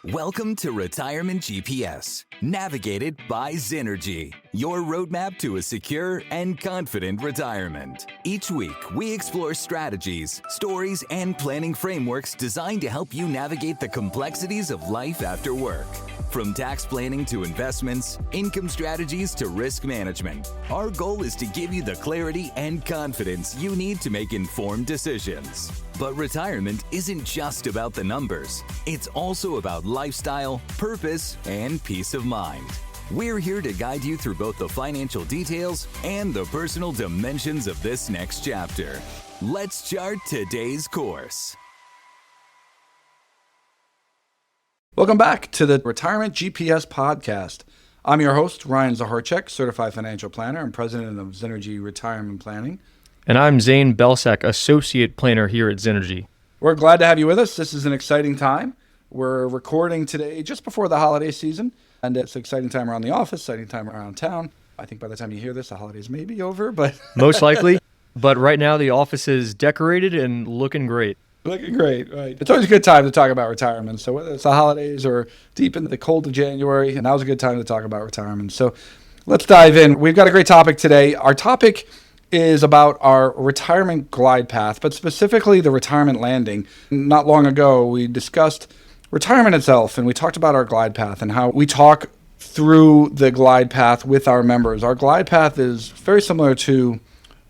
Welcome to Retirement GPS, navigated by Synergy, your roadmap to a secure and confident retirement. Each week, we explore strategies, stories, and planning frameworks designed to help you navigate the complexities of life after work. From tax planning to investments, income strategies to risk management, our goal is to give you the clarity and confidence you need to make informed decisions. But retirement isn't just about the numbers. It's also about lifestyle, purpose, and peace of mind. We're here to guide you through both the financial details and the personal dimensions of this next chapter. Let's chart today's course. Welcome back to the Retirement GPS podcast. I'm your host, Ryan Zaharchek, Certified Financial Planner and President of Synergy Retirement Planning. And I'm Zane Belsack, Associate Planner here at Synergy. We're glad to have you with us. This is an exciting time. We're recording today just before the holiday season, and it's an exciting time around the office, exciting time around town. I think by the time you hear this, the holidays may be over, but... Most likely. But right now, the office is decorated and looking great. Looking great, right. It's always a good time to talk about retirement. So whether it's the holidays or deep into the cold of January, and now's a good time to talk about retirement. So let's dive in. We've got a great topic today. Our topic is about our retirement glide path, but specifically the retirement landing. Not long ago, we discussed retirement itself, and we talked about our glide path and how we talk through the glide path with our members. Our glide path is very similar to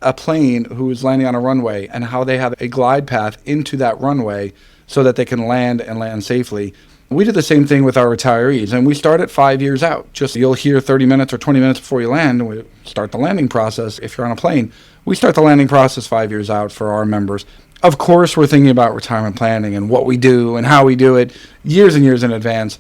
a plane who is landing on a runway and how they have a glide path into that runway so that they can land and land safely. We do the same thing with our retirees, and we start at 5 years out. Just you'll hear 30 minutes or 20 minutes before you land, and we start the landing process. If you're on a plane, we start the landing process 5 years out for our members. Of course, we're thinking about retirement planning and what we do and how we do it years and years in advance.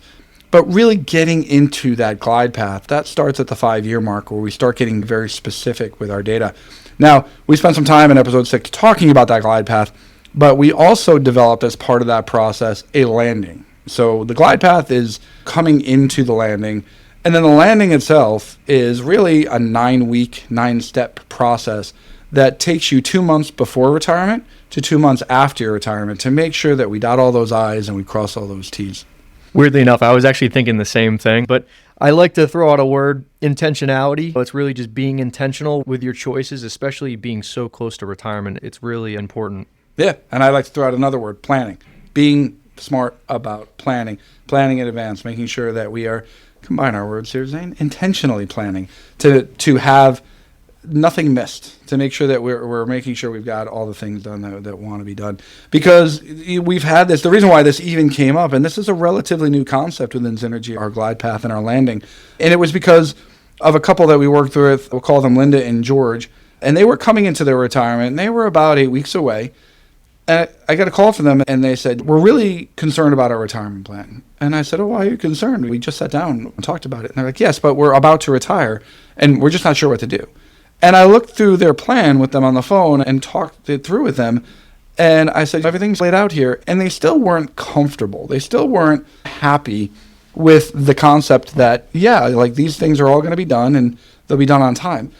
But really getting into that glide path, that starts at the 5-year mark where we start getting very specific with our data. Now, we spent some time in episode 6 talking about that glide path, but we also developed as part of that process a landing. So the glide path is coming into the landing, and then the landing itself is really a 9-week, 9-step process that takes you 2 months before retirement to 2 months after your retirement to make sure that we dot all those I's and we cross all those T's. Weirdly enough, I was actually thinking the same thing, but I like to throw out a word, intentionality. It's really just being intentional with your choices, especially being so close to retirement. It's really important. Yeah, and I like to throw out another word, planning. Being smart about planning in advance, making sure that we are, combine our words here, Zane, intentionally planning to have nothing missed, to make sure that we're making sure we've got all the things done that want to be done. Because we've had this, the reason why this even came up, and this is a relatively new concept within Synergy, our glide path and our landing, and it was because of a couple that we worked with, we'll call them Linda and George, and they were coming into their retirement, and they were about 8 weeks away. And I got a call from them, and they said, we're really concerned about our retirement plan. And I said, oh, why are you concerned? We just sat down and talked about it. And they're like, yes, but we're about to retire, and we're just not sure what to do. And I looked through their plan with them on the phone and talked it through with them. And I said, everything's laid out here. And they still weren't comfortable. They still weren't happy with the concept that, yeah, like these things are all going to be done and they'll be done on time.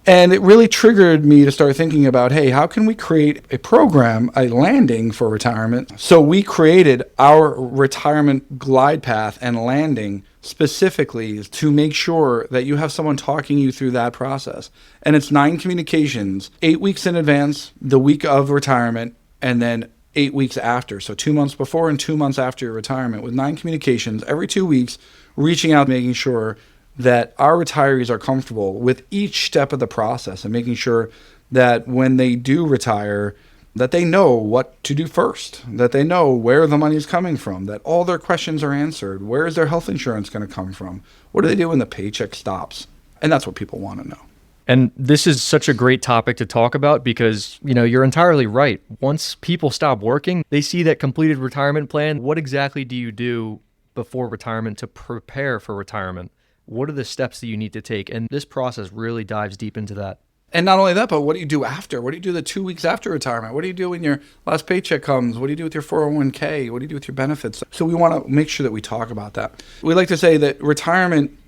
And it really triggered me to start thinking about, hey, how can we create a program, a landing for retirement? So we created our retirement glide path and landing specifically to make sure that you have someone talking you through that process. And it's 9 communications, 8 weeks in advance, the week of retirement, and then 8 weeks after. So 2 months before and 2 months after your retirement with 9 communications every 2 weeks, reaching out, making sure that our retirees are comfortable with each step of the process and making sure that when they do retire, that they know what to do first, that they know where the money is coming from, that all their questions are answered. Where is their health insurance going to come from? What do they do when the paycheck stops? And that's what people want to know. And this is such a great topic to talk about because, you're entirely right. Once people stop working, they see that completed retirement plan. What exactly do you do before retirement to prepare for retirement? What are the steps that you need to take? And this process really dives deep into that. And not only that, but what do you do after? What do you do the 2 weeks after retirement? What do you do when your last paycheck comes? What do you do with your 401k? What do you do with your benefits? So we want to make sure that we talk about that. We like to say that retirement,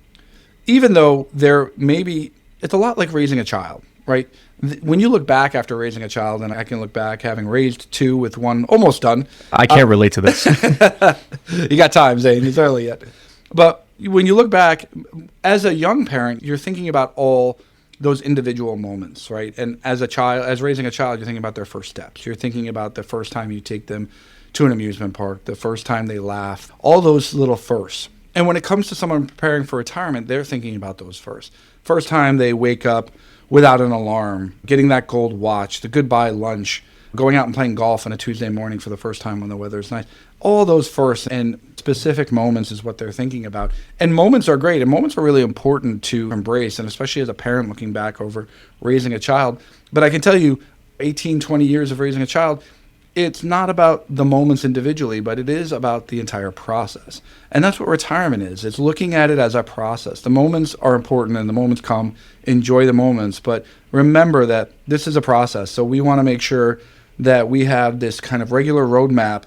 even though it's a lot like raising a child. right? When you look back after raising a child, and I can look back having raised two with one almost done. I can't relate to this. You got time, Zane. It's early yet. But when you look back, as a young parent, you're thinking about all those individual moments, right? And as raising a child, you're thinking about their first steps. You're thinking about the first time you take them to an amusement park, the first time they laugh, all those little firsts. And when it comes to someone preparing for retirement, they're thinking about those first. First time they wake up without an alarm, getting that gold watch, the goodbye lunch, going out and playing golf on a Tuesday morning for the first time when the weather's nice. All those firsts and specific moments is what they're thinking about. And moments are great, and moments are really important to embrace, and especially as a parent looking back over raising a child. But I can tell you, 18, 20 years of raising a child, it's not about the moments individually, but it is about the entire process. And that's what retirement is. It's looking at it as a process. The moments are important and the moments come. Enjoy the moments. But remember that this is a process. So we want to make sure that we have this kind of regular roadmap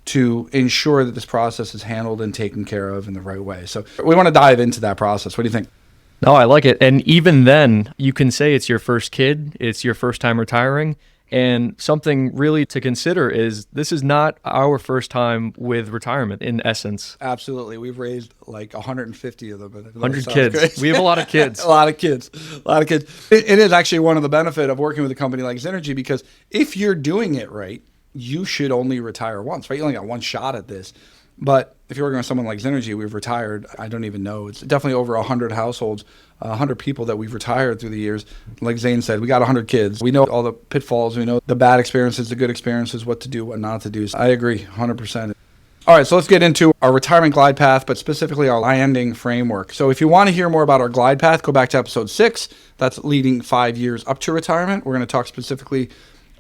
to ensure that this process is handled and taken care of in the right way. So we want to dive into that process. What do you think? No, I like it. And even then, you can say it's your first kid, it's your first time retiring. And something really to consider is this is not our first time with retirement in essence. Absolutely. We've raised like 150 of them. 100 kids. Crazy. We have a lot of kids. A lot of kids. It is actually one of the benefits of working with a company like Synergy, because if you're doing it right, you should only retire once, right? You only got one shot at this. But if you're working with someone like Synergy, we've retired, I don't even know, it's definitely over 100 households, 100 people that we've retired through the years. Like Zane said, we got 100 kids. We know all the pitfalls. We know the bad experiences, the good experiences, what to do, what not to do. So I agree 100%. All right, so let's get into our retirement glide path, but specifically our landing framework. So if you want to hear more about our glide path, go back to episode 6. That's leading 5 years up to retirement. We're going to talk specifically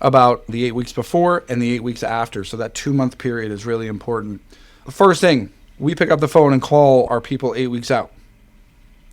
about the 8 weeks before and the 8 weeks after. So that 2-month period is really important. The first thing, we pick up the phone and call our people 8 weeks out.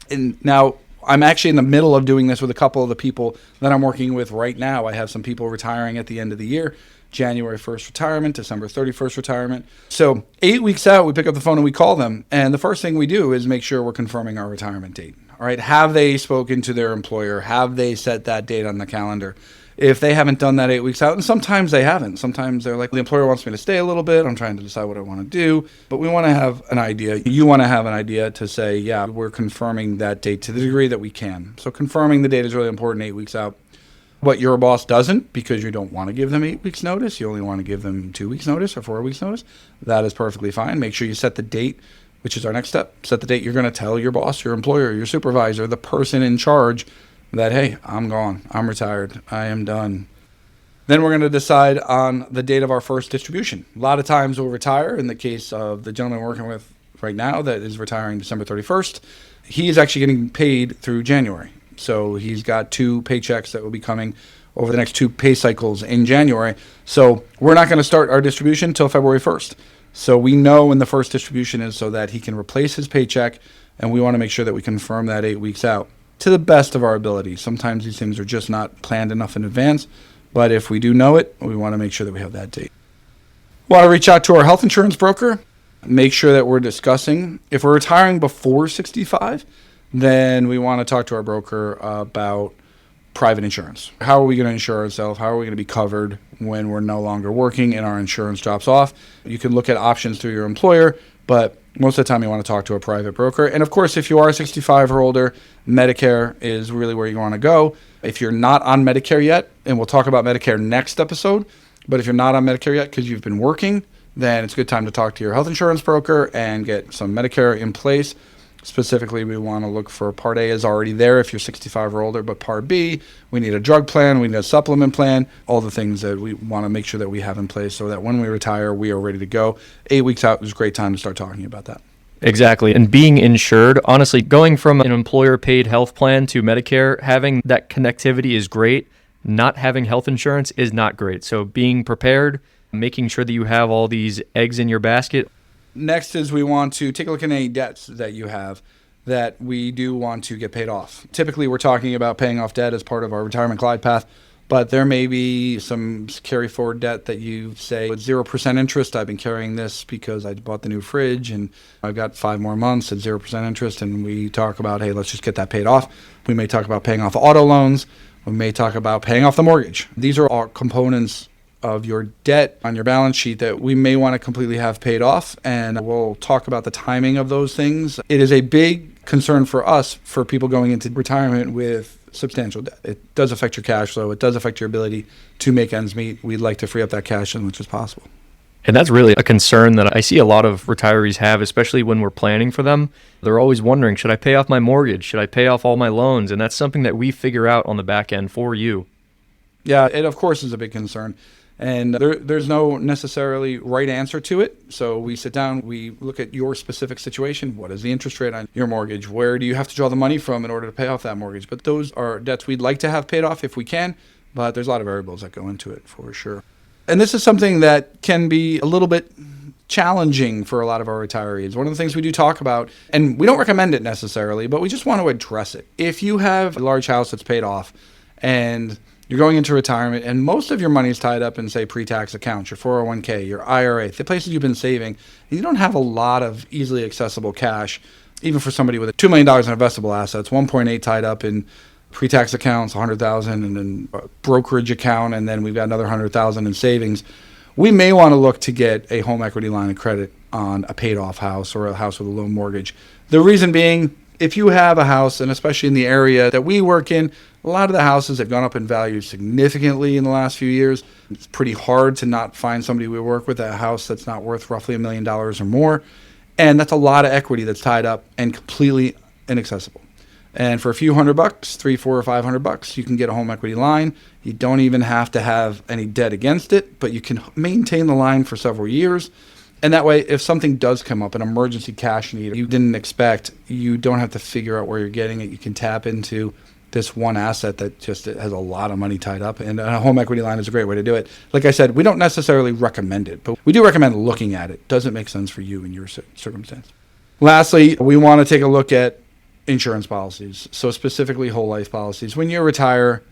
And now I'm actually in the middle of doing this with a couple of the people that I'm working with right now. I have some people retiring at the end of the year, January 1st retirement, December 31st retirement. So 8 weeks out, we pick up the phone and we call them. And the first thing we do is make sure we're confirming our retirement date. All right, have they spoken to their employer? Have they set that date on the calendar? If they haven't done that 8 weeks out, and sometimes they haven't. Sometimes they're like, the employer wants me to stay a little bit. I'm trying to decide what I want to do. But we want to have an idea. You want to have an idea to say, yeah, we're confirming that date to the degree that we can. So confirming the date is really important 8 weeks out. But your boss doesn't, because you don't want to give them 8 weeks notice. You only want to give them 2 weeks notice or 4 weeks notice. That is perfectly fine. Make sure you set the date, which is our next step. Set the date you're going to tell your boss, your employer, your supervisor, the person in charge that, hey, I'm gone, I'm retired, I am done. Then we're going to decide on the date of our first distribution. A lot of times we'll retire. In the case of the gentleman we're working with right now that is retiring December 31st, he is actually getting paid through January. So he's got 2 paychecks that will be coming over the next 2 pay cycles in January. So we're not going to start our distribution until February 1st. So we know when the first distribution is so that he can replace his paycheck, and we want to make sure that we confirm that 8 weeks out to the best of our ability. Sometimes these things are just not planned enough in advance, but if we do know it, we want to make sure that we have that date. Want to reach out to our health insurance broker, make sure that we're discussing. If we're retiring before 65, then we want to talk to our broker about private insurance. How are we going to insure ourselves? How are we going to be covered when we're no longer working and our insurance drops off? You can look at options through your employer, but most of the time you want to talk to a private broker. And of course, if you are 65 or older, Medicare is really where you want to go. If you're not on Medicare yet, and we'll talk about Medicare next episode, but if you're not on Medicare yet because you've been working, then it's a good time to talk to your health insurance broker and get some Medicare in place. Specifically, we want to look for Part A is already there if you're 65 or older, but Part B, we need a drug plan, we need a supplement plan, all the things that we want to make sure that we have in place so that when we retire, we are ready to go. 8 weeks out is a great time to start talking about that. Exactly. And being insured, honestly, going from an employer-paid health plan to Medicare, having that connectivity is great. Not having health insurance is not great. So being prepared, making sure that you have all these eggs in your basket. Next is we want to take a look at any debts that you have that we do want to get paid off. Typically, we're talking about paying off debt as part of our retirement glide path, but there may be some carry forward debt that you say with 0% interest. I've been carrying this because I bought the new fridge and I've got 5 more months at 0% interest, and we talk about, hey, let's just get that paid off. We may talk about paying off auto loans. We may talk about paying off the mortgage. These are all components of your debt on your balance sheet that we may want to completely have paid off, and we'll talk about the timing of those things. It is a big concern for us, for people going into retirement with substantial debt. It does affect your cash flow. It does affect your ability to make ends meet. We'd like to free up that cash as much as possible. And that's really a concern that I see a lot of retirees have, especially when we're planning for them. They're always wondering, should I pay off my mortgage? Should I pay off all my loans? And that's something that we figure out on the back end for you. Yeah, it of course is a big concern. And there's no necessarily right answer to it. So we sit down, we look at your specific situation. What is the interest rate on your mortgage? Where do you have to draw the money from in order to pay off that mortgage? But those are debts we'd like to have paid off if we can, but there's a lot of variables that go into it for sure. And this is something that can be a little bit challenging for a lot of our retirees. One of the things we do talk about, and we don't recommend it necessarily, but we just want to address it. If you have a large house that's paid off and you're going into retirement and most of your money is tied up in, say, pre-tax accounts, your 401k, your IRA, the places you've been saving, and you don't have a lot of easily accessible cash, even for somebody with $2 million in investable assets, 1.8 tied up in pre-tax accounts, 100,000, and then a brokerage account, and then we've got another 100,000 in savings. We may want to look to get a home equity line of credit on a paid-off house or a house with a low mortgage. The reason being, if you have a house, and especially in the area that we work in, a lot of the houses have gone up in value significantly in the last few years. It's pretty hard to not find somebody we work with at a house that's not worth roughly $1 million or more. And that's a lot of equity that's tied up and completely inaccessible. And for a few $100, $300, $400, or $500, you can get a home equity line. You don't even have to have any debt against it, but you can maintain the line for several years. And that way, if something does come up, an emergency cash need you didn't expect, you don't have to figure out where you're getting it. You can tap into this one asset that just has a lot of money tied up. And a home equity line is a great way to do it. Like I said, we don't necessarily recommend it, but we do recommend looking at it. Does it make sense for you in your circumstance? Lastly, we want to take a look at insurance policies. So specifically whole life policies. When you retire,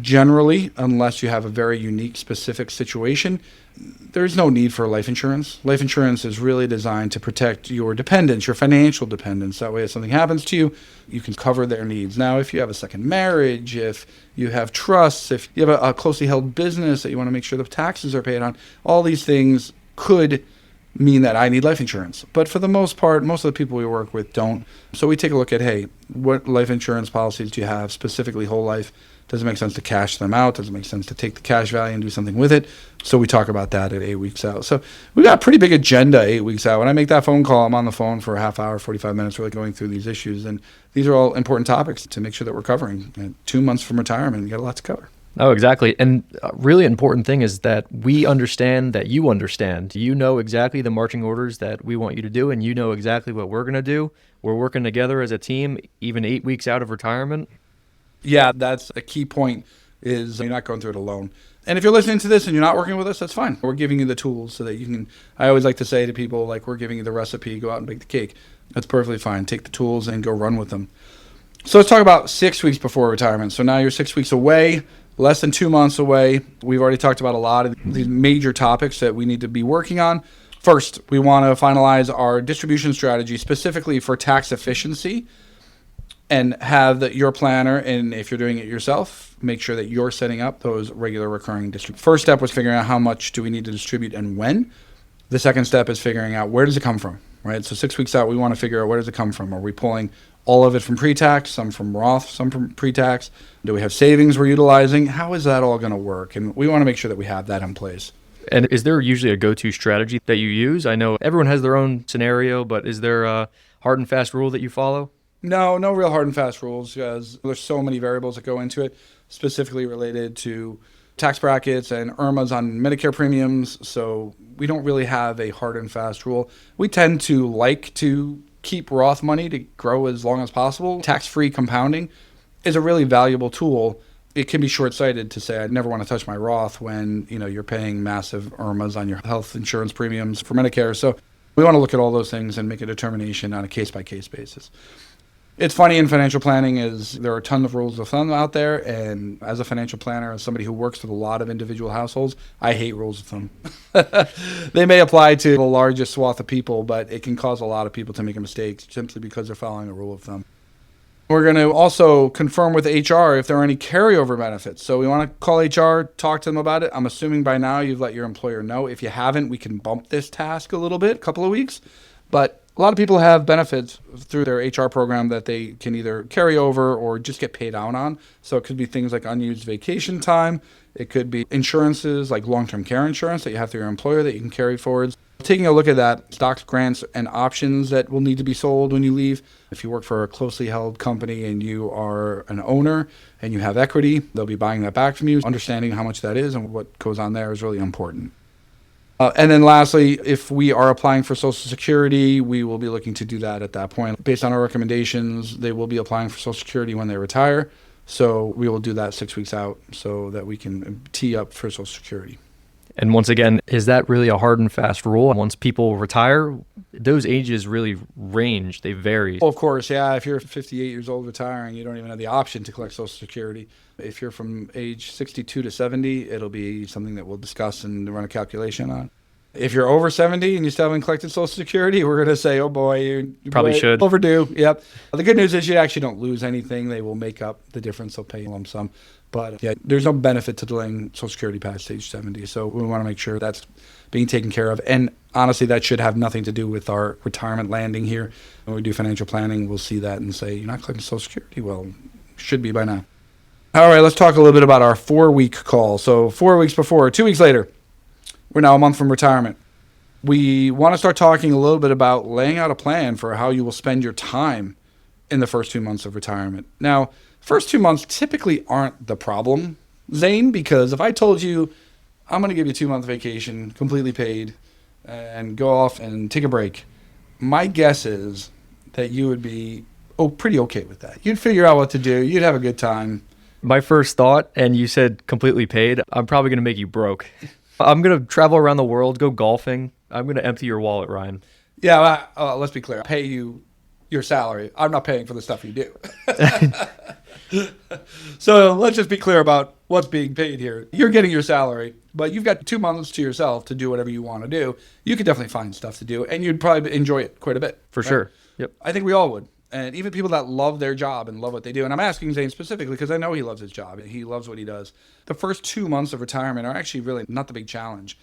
generally, unless you have a very unique specific situation, there's no need for life insurance. Life insurance is really designed to protect your dependents, your financial dependents. That way, if something happens to you, you can cover their needs. Now, if you have a second marriage, if you have trusts, if you have a closely held business that you want to make sure the taxes are paid on, all these things could mean that I need life insurance. But for the most part, most of the people we work with don't. So we take a look at, hey, what life insurance policies do you have, specifically whole life? Does it make sense to cash them out? Does it make sense to take the cash value and do something with it? So we talk about that at 8 weeks out. So we've got a pretty big agenda 8 weeks out. When I make that phone call, I'm on the phone for a half hour, 45 minutes, really going through these issues. And these are all important topics to make sure that we're covering. And 2 months from retirement, you got a lot to cover. Oh, exactly. And a really important thing is that we understand that you understand. You know exactly the marching orders that we want you to do, and you know exactly what we're going to do. We're working together as a team, even 8 weeks out of retirement. Yeah, that's a key point, is you're not going through it alone. And if you're listening to this and you're not working with us, that's fine. We're giving you the tools so that you can, I always like to say to people, like, we're giving you the recipe, go out and bake the cake. That's perfectly fine. Take the tools and go run with them. So let's talk about 6 weeks before retirement. So now you're 6 weeks away, less than 2 months away. We've already talked about a lot of these major topics that we need to be working on. First, we want to finalize our distribution strategy specifically for tax efficiency, and have your planner, and if you're doing it yourself, make sure that you're setting up those regular recurring distributions. First step was figuring out how much do we need to distribute and when. The second step is figuring out where does it come from, right? So 6 weeks out, we want to figure out where does it come from. Are we pulling all of it from pre-tax, some from Roth, some from pre-tax? Do we have savings we're utilizing? How is that all going to work? And we want to make sure that we have that in place. And is there usually a go-to strategy that you use? I know everyone has their own scenario, but is there a hard and fast rule that you follow? No real hard and fast rules, because there's so many variables that go into it, specifically related to tax brackets and IRMAs on Medicare premiums. So we don't really have a hard and fast rule. We tend to like to keep Roth money to grow as long as possible. Tax-free compounding is a really valuable tool. It can be short-sighted to say, I never want to touch my Roth when, you're paying massive IRMAs on your health insurance premiums for Medicare. So we want to look at all those things and make a determination on a case-by-case basis. It's funny in financial planning is there are a ton of rules of thumb out there, and as a financial planner, as somebody who works with a lot of individual households, I hate rules of thumb. They may apply to the largest swath of people, but it can cause a lot of people to make a mistake simply because they're following a rule of thumb. We're going to also confirm with HR if there are any carryover benefits. So we want to call HR, talk to them about it. I'm assuming by now you've let your employer know. If you haven't, we can bump this task a little bit, a couple of weeks. But a lot of people have benefits through their HR program that they can either carry over or just get paid out on. So it could be things like unused vacation time. It could be insurances like long-term care insurance that you have through your employer that you can carry forwards. Taking a look at that, stocks, grants, and options that will need to be sold when you leave. If you work for a closely held company and you are an owner and you have equity, they'll be buying that back from you. Understanding how much that is and what goes on there is really important. And then lastly, if we are applying for Social Security, we will be looking to do that at that point. Based on our recommendations, they will be applying for Social Security when they retire. So we will do that 6 weeks out so that we can tee up for Social Security. And once again, is that really a hard and fast rule? Once people retire, those ages really range. They vary. Well, of course, yeah. If you're 58 years old retiring, you don't even have the option to collect Social Security. If you're from age 62 to 70, it'll be something that we'll discuss and run a calculation on. If you're over 70 and you still haven't collected Social Security, we're going to say, oh boy, you probably should. Overdue. Yep. The good news is you actually don't lose anything. They will make up the difference. They'll pay a lump sum. But yeah, there's no benefit to delaying Social Security past age 70. So we want to make sure that's being taken care of. And honestly, that should have nothing to do with our retirement landing here. When we do financial planning, we'll see that and say, you're not collecting Social Security? Well, should be by now. All right, let's talk a little bit about our 4-week call. So 4 weeks before, 2 weeks later, we're now a month from retirement. We want to start talking a little bit about laying out a plan for how you will spend your time in the first 2 months of retirement. Now, first 2 months typically aren't the problem, Zane, because if I told you I'm going to give you a 2-month vacation, completely paid, and go off and take a break, my guess is that you would be pretty okay with that. You'd figure out what to do. You'd have a good time. My first thought, and you said completely paid, I'm probably going to make you broke. I'm going to travel around the world, go golfing. I'm going to empty your wallet, Ryan. Yeah, let's be clear. I pay you your salary. I'm not paying for the stuff you do. So let's just be clear about what's being paid here. You're getting your salary, but you've got 2 months to yourself to do whatever you want to do. You could definitely find stuff to do, and you'd probably enjoy it quite a bit. For sure. Yep. I think we all would. And even people that love their job and love what they do. And I'm asking Zane specifically because I know he loves his job. He loves what he does. The first 2 months of retirement are actually really not the big challenge.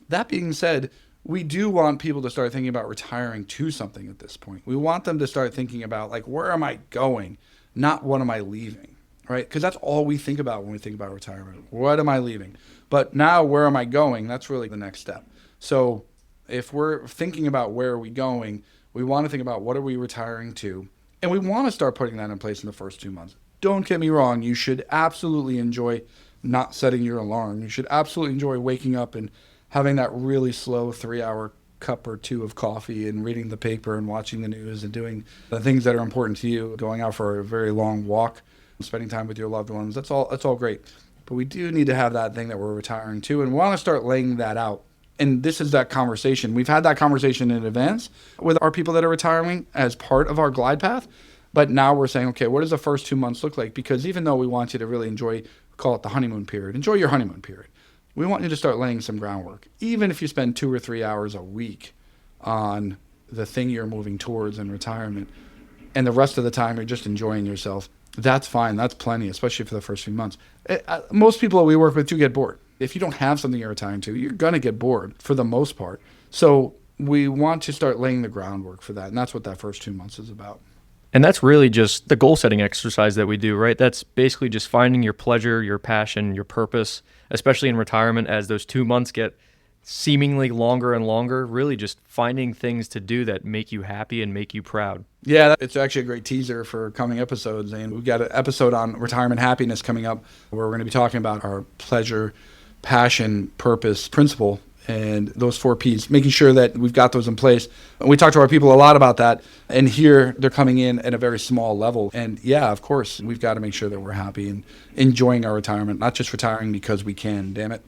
That being said, we do want people to start thinking about retiring to something at this point. We want them to start thinking about, like, where am I going? Not what am I leaving, right? Because that's all we think about when we think about retirement. What am I leaving? But now, where am I going? That's really the next step. So if we're thinking about where are we going, we want to think about what are we retiring to, and we want to start putting that in place in the first 2 months. Don't get me wrong. You should absolutely enjoy not setting your alarm. You should absolutely enjoy waking up and having that really slow 3-hour cup or two of coffee and reading the paper and watching the news and doing the things that are important to you, going out for a very long walk, spending time with your loved ones. That's all great. But we do need to have that thing that we're retiring to, and we want to start laying that out. And this is that conversation. We've had that conversation in advance with our people that are retiring as part of our glide path. But now we're saying, okay, what does the first 2 months look like? Because even though we want you to really enjoy, call it the honeymoon period, enjoy your honeymoon period. We want you to start laying some groundwork. Even if you spend 2 or 3 hours a week on the thing you're moving towards in retirement, and the rest of the time you're just enjoying yourself, that's fine. That's plenty, especially for the first few months. Most people that we work with do get bored. If you don't have something you're retiring to, you're going to get bored for the most part. So we want to start laying the groundwork for that. And that's what that first 2 months is about. And that's really just the goal setting exercise that we do, right? That's basically just finding your pleasure, your passion, your purpose, especially in retirement as those 2 months get seemingly longer and longer, really just finding things to do that make you happy and make you proud. Yeah, it's actually a great teaser for coming episodes. And we've got an episode on retirement happiness coming up where we're going to be talking about our pleasure, passion, purpose, principle, and those 4 Ps, making sure that we've got those in place. And we talk to our people a lot about that. And here they're coming in at a very small level. And yeah, of course, we've got to make sure that we're happy and enjoying our retirement, not just retiring because we can, damn it.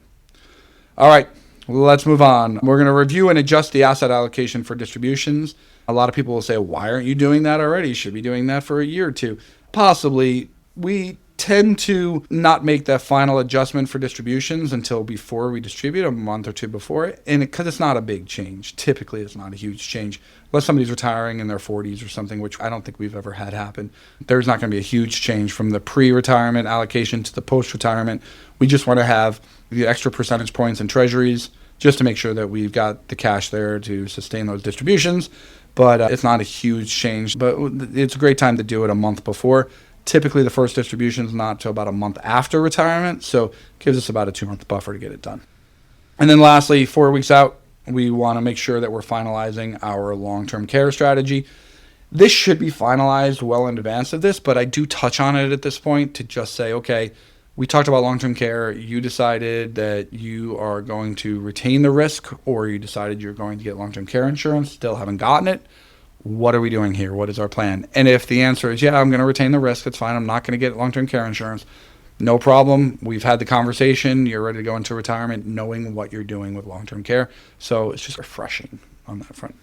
All right, let's move on. We're going to review and adjust the asset allocation for distributions. A lot of people will say, why aren't you doing that already? You should be doing that for a year or two. Possibly. We tend to not make that final adjustment for distributions until before we distribute, a month or two before it. And because it's not a big change. Typically, it's not a huge change. Unless somebody's retiring in their 40s or something, which I don't think we've ever had happen. There's not going to be a huge change from the pre-retirement allocation to the post-retirement. We just want to have the extra percentage points in treasuries just to make sure that we've got the cash there to sustain those distributions. But it's not a huge change. But it's a great time to do it a month before. Typically, the first distribution is not until about a month after retirement, so it gives us about a 2-month buffer to get it done. And then lastly, 4 weeks out, we want to make sure that we're finalizing our long-term care strategy. This should be finalized well in advance of this, but I do touch on it at this point to just say, okay, we talked about long-term care. You decided that you are going to retain the risk, or you decided you're going to get long-term care insurance, still haven't gotten it. What are we doing here? What is our plan? And if the answer is, yeah, I'm going to retain the risk, it's fine. I'm not going to get long-term care insurance. No problem. We've had the conversation. You're ready to go into retirement knowing what you're doing with long-term care. So it's just refreshing on that front.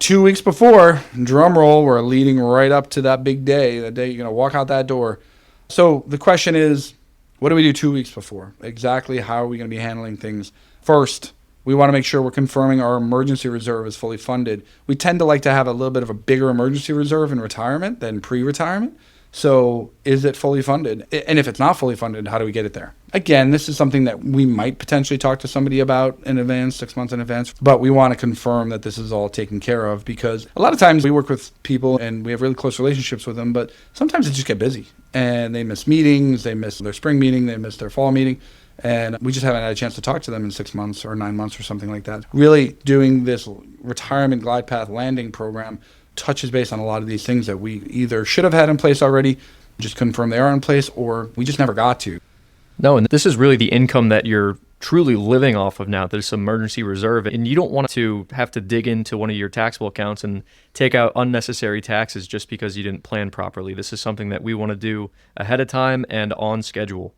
2 weeks before, drum roll, we're leading right up to that big day, the day you're going to walk out that door. So the question is, what do we do 2 weeks before? Exactly how are we going to be handling things? First, we want to make sure we're confirming our emergency reserve is fully funded. We tend to like to have a little bit of a bigger emergency reserve in retirement than pre-retirement. So is it fully funded? And if it's not fully funded, how do we get it there? Again, this is something that we might potentially talk to somebody about in advance, 6 months in advance, but we want to confirm that this is all taken care of, because a lot of times we work with people and we have really close relationships with them, but sometimes they just get busy and they miss meetings, they miss their spring meeting, they miss their fall meeting. And we just haven't had a chance to talk to them in 6 months or 9 months or something like that. Really doing this retirement glide path landing program touches base on a lot of these things that we either should have had in place already, just confirm they are in place, or we just never got to. No, and this is really the income that you're truly living off of now. There's some emergency reserve, and you don't want to have to dig into one of your taxable accounts and take out unnecessary taxes just because you didn't plan properly. This is something that we want to do ahead of time and on schedule.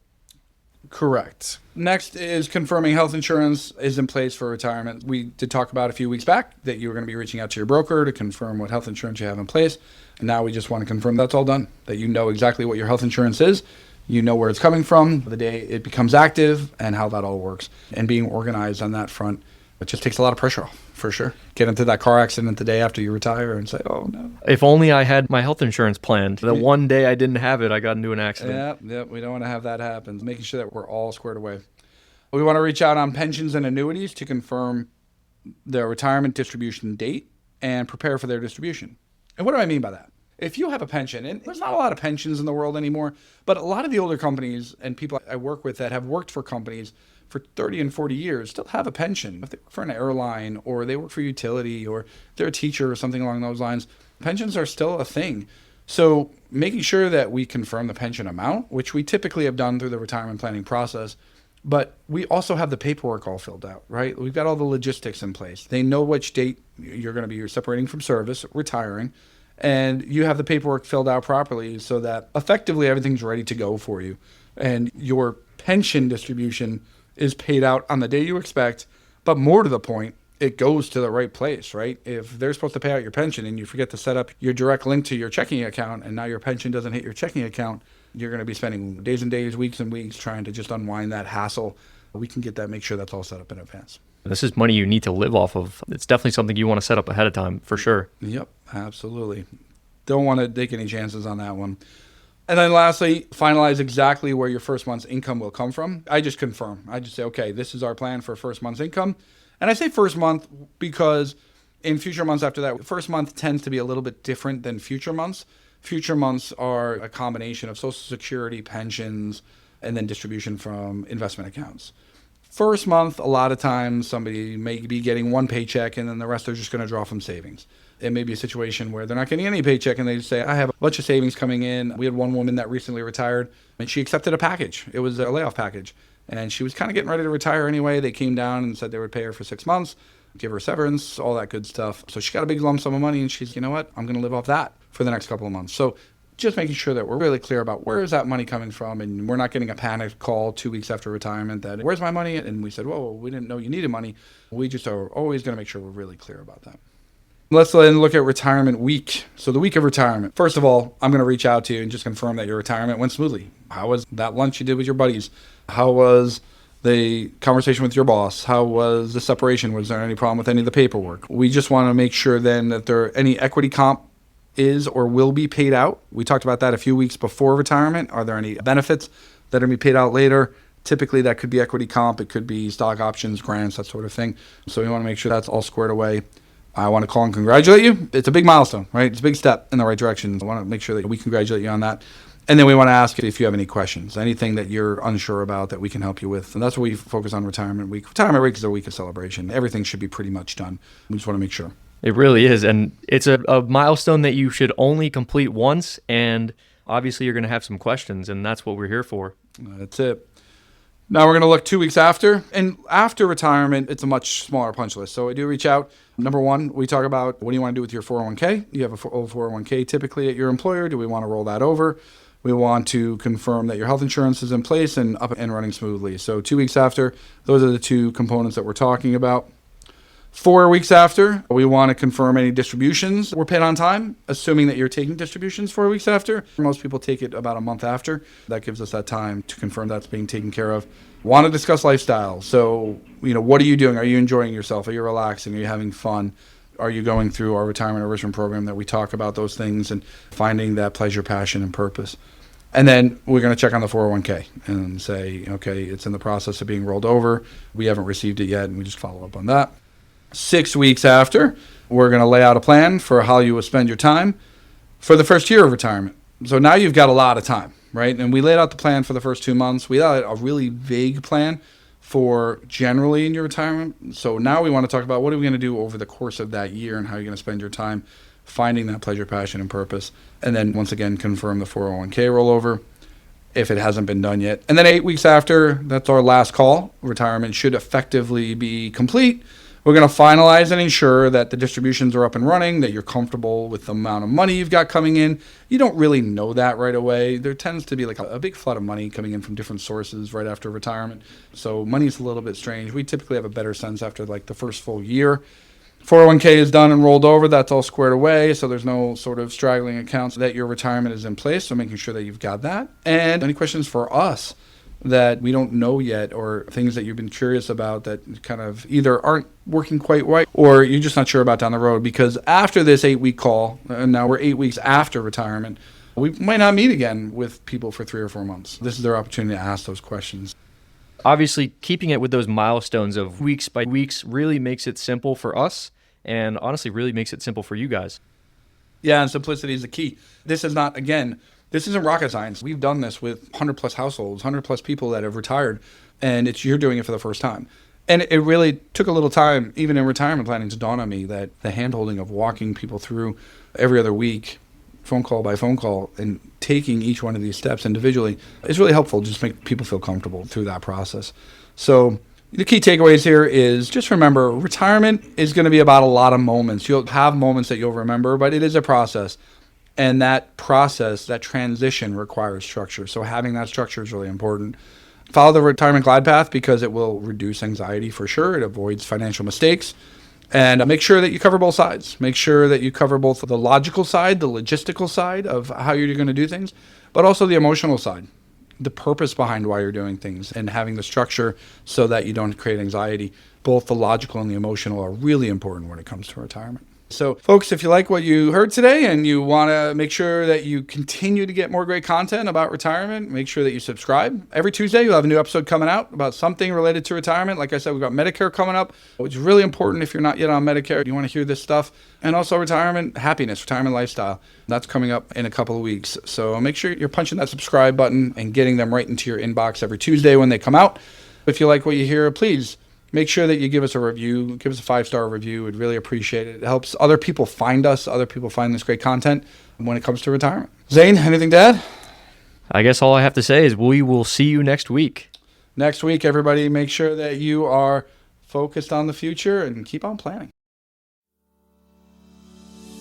Correct. Next is confirming health insurance is in place for retirement. We did talk about a few weeks back that you were going to be reaching out to your broker to confirm what health insurance you have in place. And now we just want to confirm that's all done, that you know exactly what your health insurance is, you know where it's coming from, the day it becomes active, and how that all works. And being organized on that front, it just takes a lot of pressure off, for sure. Get into that car accident the day after you retire and say, oh, no. If only I had my health insurance planned. The one day I didn't have it, I got into an accident. Yeah, we don't want to have that happen. Making sure that we're all squared away. We want to reach out on pensions and annuities to confirm their retirement distribution date and prepare for their distribution. And what do I mean by that? If you have a pension, and there's not a lot of pensions in the world anymore, but a lot of the older companies and people I work with that have worked for companies for 30 and 40 years still have a pension. If they work for an airline or they work for utility or they're a teacher or something along those lines, pensions are still a thing. So making sure that we confirm the pension amount, which we typically have done through the retirement planning process, but we also have the paperwork all filled out, right? We've got all the logistics in place. They know which date you're going to be separating from service, retiring, and you have the paperwork filled out properly so that effectively everything's ready to go for you. And your pension distribution is paid out on the day you expect, but more to the point, it goes to the right place, right? If they're supposed to pay out your pension and you forget to set up your direct link to your checking account and now your pension doesn't hit your checking account, you're going to be spending days and days, weeks and weeks trying to just unwind that hassle. We can get that, make sure that's all set up in advance. This is money you need to live off of. It's definitely something you want to set up ahead of time, for sure. Yep, absolutely. Don't want to take any chances on that one. And then lastly, finalize exactly where your first month's income will come from. I just confirm. I just say, okay, this is our plan for first month's income. And I say first month because in future months after that, first month tends to be a little bit different than future months. Future months are a combination of Social Security, pensions, and then distribution from investment accounts. First month, a lot of times somebody may be getting one paycheck and then the rest are just going to draw from savings. It may be a situation where they're not getting any paycheck and they just say, I have a bunch of savings coming in. We had one woman that recently retired and she accepted a package. It was a layoff package. And she was kind of getting ready to retire anyway. They came down and said they would pay her for 6 months, give her severance, all that good stuff. So she got a big lump sum of money and she's, you know what, I'm going to live off that for the next couple of months. So just making sure that we're really clear about where is that money coming from, and we're not getting a panic call 2 weeks after retirement that, where's my money? And we said, whoa, we didn't know you needed money. We just are always going to make sure we're really clear about that. Let's then look at retirement week. So the week of retirement. First of all, I'm going to reach out to you and just confirm that your retirement went smoothly. How was that lunch you did with your buddies? How was the conversation with your boss? How was the separation? Was there any problem with any of the paperwork? We just want to make sure then that there any equity comp is or will be paid out. We talked about that a few weeks before retirement. Are there any benefits that are going to be paid out later? Typically, that could be equity comp. It could be stock options, grants, that sort of thing. So we want to make sure that's all squared away. I want to call and congratulate you. It's a big milestone, right? It's a big step in the right direction. I want to make sure that we congratulate you on that. And then we want to ask if you have any questions, anything that you're unsure about that we can help you with. And that's what we focus on retirement week. Retirement week is a week of celebration. Everything should be pretty much done. We just want to make sure. It really is. And it's a milestone that you should only complete once. And obviously, you're going to have some questions. And that's what we're here for. That's it. Now we're going to look 2 weeks after. And after retirement, it's a much smaller punch list. So I do reach out. Number one, we talk about what do you want to do with your 401k? You have an old 401k typically at your employer. Do we want to roll that over? We want to confirm that your health insurance is in place and up and running smoothly. So 2 weeks after, those are the two components that we're talking about. 4 weeks after, we want to confirm any distributions were paid on time, assuming that you're taking distributions 4 weeks after. Most people take it about a month after. That gives us that time to confirm that's being taken care of. Want to discuss lifestyle. So, what are you doing? Are you enjoying yourself? Are you relaxing? Are you having fun? Are you going through our retirement enrichment program that we talk about those things and finding that pleasure, passion, and purpose? And then we're going to check on the 401k and say, okay, it's in the process of being rolled over. We haven't received it yet, and we just follow up on that. 6 weeks after, we're going to lay out a plan for how you will spend your time for the first year of retirement. So now you've got a lot of time, right? And we laid out the plan for the first 2 months. We laid out a really vague plan for generally in your retirement. So now we want to talk about what are we going to do over the course of that year and how you're going to spend your time finding that pleasure, passion, and purpose. And then once again, confirm the 401k rollover if it hasn't been done yet. And then 8 weeks after, that's our last call. Retirement should effectively be complete. We're going to finalize and ensure that the distributions are up and running, that you're comfortable with the amount of money you've got coming in. You don't really know that right away. There tends to be like a big flood of money coming in from different sources right after retirement. So money's a little bit strange. We typically have a better sense after like the first full year. 401k is done and rolled over. That's all squared away. So there's no sort of straggling accounts that your retirement is in place. So making sure that you've got that. And any questions for us that we don't know yet, or things that you've been curious about that kind of either aren't working quite right or you're just not sure about down the road? Because after this 8-week call, and now we're 8 weeks after retirement, we might not meet again with people for 3 or 4 months. This is their opportunity to ask those questions. Obviously, keeping it with those milestones of weeks by weeks really makes it simple for us and honestly really makes it simple for you guys. Yeah, and simplicity is the key. This is not, again, this isn't rocket science. We've done this with 100 plus households, 100 plus people that have retired, and you're doing it for the first time. And it really took a little time, even in retirement planning, to dawn on me that the hand-holding of walking people through every other week, phone call by phone call, and taking each one of these steps individually is really helpful. Just make people feel comfortable through that process. So the key takeaways here is just remember, retirement is going to be about a lot of moments. You'll have moments that you'll remember, but it is a process. And that process, that transition requires structure. So having that structure is really important. Follow the retirement glide path because it will reduce anxiety for sure. It avoids financial mistakes. And make sure that you cover both sides. Make sure that you cover both the logical side, the logistical side of how you're going to do things, but also the emotional side, the purpose behind why you're doing things, and having the structure so that you don't create anxiety. Both the logical and the emotional are really important when it comes to retirement. So, folks, if you like what you heard today and you want to make sure that you continue to get more great content about retirement, make sure that you subscribe. Every Tuesday, you'll have a new episode coming out about something related to retirement. Like I said, we've got Medicare coming up, which is really important if you're not yet on Medicare. You want to hear this stuff. And also retirement happiness, retirement lifestyle. That's coming up in a couple of weeks. So make sure you're punching that subscribe button and getting them right into your inbox every Tuesday when they come out. If you like what you hear, please make sure that you give us a review. Give us a 5-star review. We'd really appreciate it. It helps other people find us, other people find this great content when it comes to retirement. Zane, anything to add? I guess all I have to say is we will see you next week. Next week, everybody, make sure that you are focused on the future and keep on planning.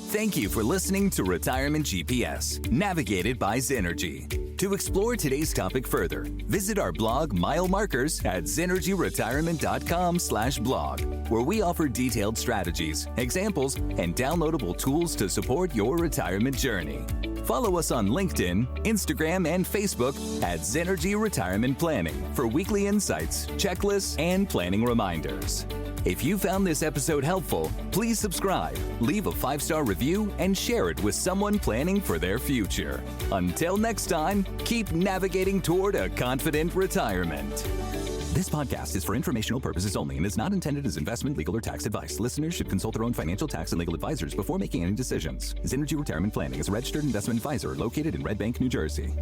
Thank you for listening to Retirement GPS, navigated by Zenergy. To explore today's topic further, visit our blog mile markers at zenergyretirement.com/blog. where we offer detailed strategies, examples, and downloadable tools to support your retirement journey. Follow us on LinkedIn, Instagram, and Facebook at Zenergy Retirement Planning for weekly insights, checklists, and planning reminders. If you found this episode helpful, please subscribe, leave a 5-star review, and share it with someone planning for their future. Until next time, keep navigating toward a confident retirement. This podcast is for informational purposes only and is not intended as investment, legal, or tax advice. Listeners should consult their own financial, tax, and legal advisors before making any decisions. Zenergy Retirement Planning is a registered investment advisor located in Red Bank, New Jersey.